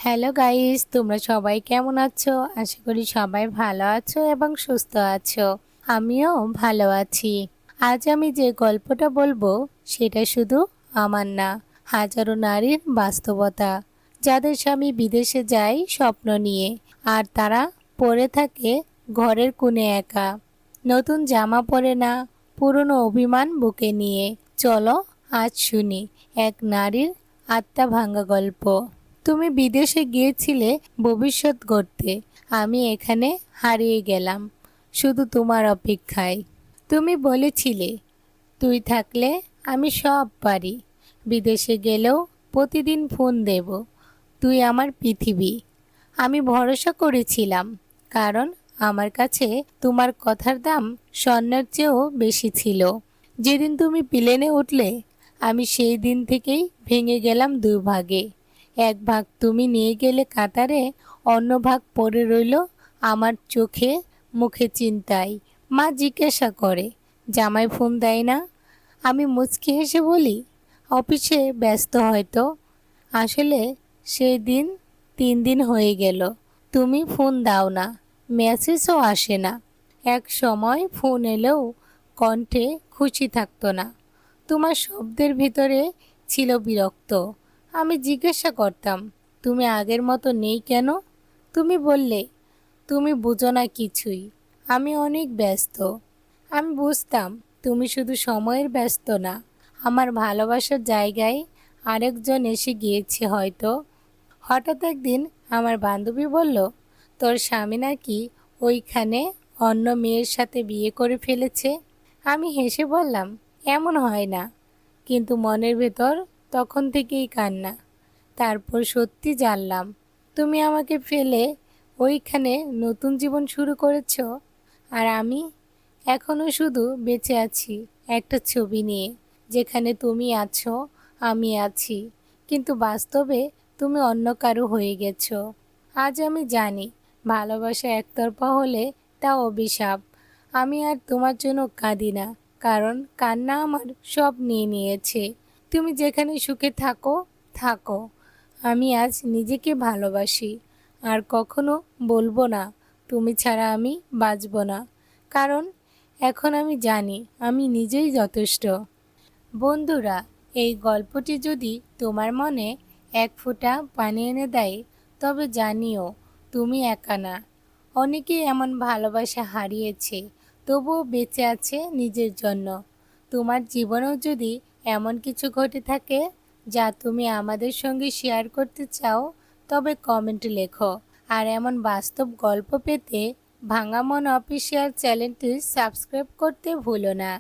Hello guys, তোমরা সবাই কেমন আছো? আশা করি সবাই ভালো আছো এবং সুস্থ আছো। আমিও ভালো আছি। আজ আমি যে গল্পটা বলবো সেটা শুধু আমার না, হাজারো নারীর বাস্তবতা, যাদের স্বামী বিদেশে যায় স্বপ্ন নিয়ে, আর তারা পড়ে থাকে ঘরের কোণে একা, নতুন জামা পরে না, পুরনো অভিমান বুকে নিয়ে। চলো আজ শুনি এক নারীর আত্মা ভাঙা গল্প। তুমি বিদেশে গিয়েছিলে ভবিষ্যৎ গড়তে, আমি এখানে হারিয়ে গেলাম শুধু তোমার অপেক্ষায়। তুমি বলেছিলে তুই থাকলে আমি সব পারি, বিদেশে গেলেও প্রতিদিন ফোন দেব, তুই আমার পৃথিবী। আমি ভরসা করেছিলাম, কারণ আমার কাছে তোমার কথার দাম স্বর্ণের চেয়েও বেশি ছিল। যেদিন তুমি প্লেনে উঠলে, আমি সেই দিন থেকেই ভেঙে গেলাম দুই ভাগে। এক ভাগ তুমি নিয়ে গেলে কাতারে, অন্য ভাগ পড়ে রইল আমার চোখে মুখে চিন্তায়। মা জিজ্ঞাসা করে, জামাই ফোন দেয় না? আমি মুচকি হেসে বলি, অফিসে ব্যস্ত হয়তো। আসলে সেই দিন 3 দিন হয়ে গেল তুমি ফোন দাও না, মেসেজও আসে না। এক সময় ফোন এলেও কণ্ঠে খুশি থাকতো না, তোমার শব্দের ভিতরে ছিল বিরক্ত। আমি জিজ্ঞাসা করতাম, তুমি আগের মতো নেই কেন? তুমি বললে, তুমি বুঝো না কিছুই, আমি অনেক ব্যস্ত। আমি বুঝতাম তুমি শুধু সময়ের ব্যস্ত না, আমার ভালোবাসার জায়গায় আরেকজন এসে গিয়েছে হয়তো। হঠাৎ একদিন আমার বান্ধবী বলল, তোর স্বামী নাকি ওইখানে অন্য মেয়ের সাথে বিয়ে করে ফেলেছে। আমি হেসে বললাম, এমন হয় না। কিন্তু মনের ভেতর তখন থেকেই কান্না। তারপর সত্যি জানলাম, তুমি আমাকে ফেলে ওইখানে নতুন জীবন শুরু করেছ। আর আমি এখনো শুধু বেঁচে আছি একটা ছবি নিয়ে, যেখানে তুমি আছো, আমি আছি, কিন্তু বাস্তবে তুমি অন্য কারো হয়ে গেছো। আজ আমি জানি ভালোবাসা একতরফা হলে তা অভিশাপ। আমি আর তোমার জন্য কাঁদি না, কারণ কান্না আমার সব নিয়ে নিয়েছে। তুমি যেখানে সুখে থাকো থাকো, আমি আজ নিজেকে ভালোবাসি। আর কখনো বলবো না তুমি ছাড়া আমি বাঁচব না, কারণ এখন আমি জানি আমি নিজেই যথেষ্ট। বন্ধুরা, এই গল্পটি যদি তোমার মনে এক ফোঁটা পানি এনে দেয়, তবে জানিও তুমি একা না। অনেকেই এমন ভালোবাসা হারিয়েছে, তবুও বেঁচে আছে নিজের জন্য। তোমার জীবনেও যদি এমন কিছু ঘটে থাকে যা তুমি আমাদের সঙ্গে শেয়ার করতে চাও, তবে কমেন্টে লেখো। আর এমন বাস্তব গল্প পেতে ভাঙা মন অফিসিয়াল চ্যানেলটি সাবস্ক্রাইব করতে ভুলো না।